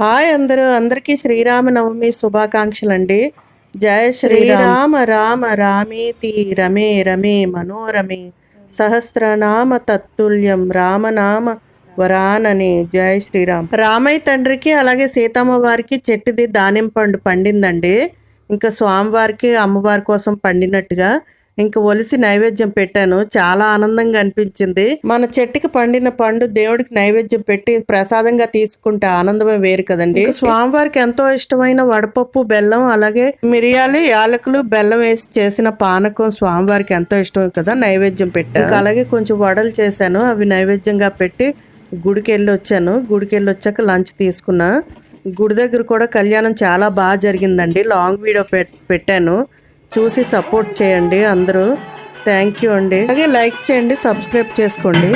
Hi అందరికీ శ్రీరామనవమి శుభాకాంక్షలు అండి. జయ శ్రీరామ రామ రామేతి రమే రమే మనోరమే సహస్రనామ తత్తుల్యం రామనామ వరాననే. జయ శ్రీరామ్. రామయ్య తండ్రికి అలాగే సీతమ్మ వారికి చెట్టుది దానిమ్మ పండు పండిందండి. ఇంకా స్వామివారికి అమ్మవారి కోసం పండినట్టుగా ఇంకా ఒలిసి నైవేద్యం పెట్టాను. చాలా ఆనందంగా అనిపించింది. మన చెట్టుకి పండిన పండు దేవుడికి నైవేద్యం పెట్టి ప్రసాదంగా తీసుకుంటే ఆనందమే వేరు కదండి. స్వామివారికి ఎంతో ఇష్టమైన వడపప్పు, బెల్లం, అలాగే మిరియాలు, యాలకులు, బెల్లం వేసి చేసిన పానకం స్వామివారికి ఎంతో ఇష్టం కదా, నైవేద్యం పెట్టాను. అలాగే కొంచెం వడలు చేశాను, అవి నైవేద్యంగా పెట్టి గుడికి వెళ్ళి వచ్చాను. గుడికి వెళ్ళి వచ్చాక లంచ్ తీసుకున్నా. గుడి దగ్గర కూడా కళ్యాణం చాలా బాగా జరిగిందండి. లాంగ్ వీడియో పెట్టాను, చూసి సపోర్ట్ చేయండి అందరూ. థ్యాంక్ యూ అండి. అలాగే లైక్ చేయండి, సబ్స్క్రైబ్ చేసుకోండి.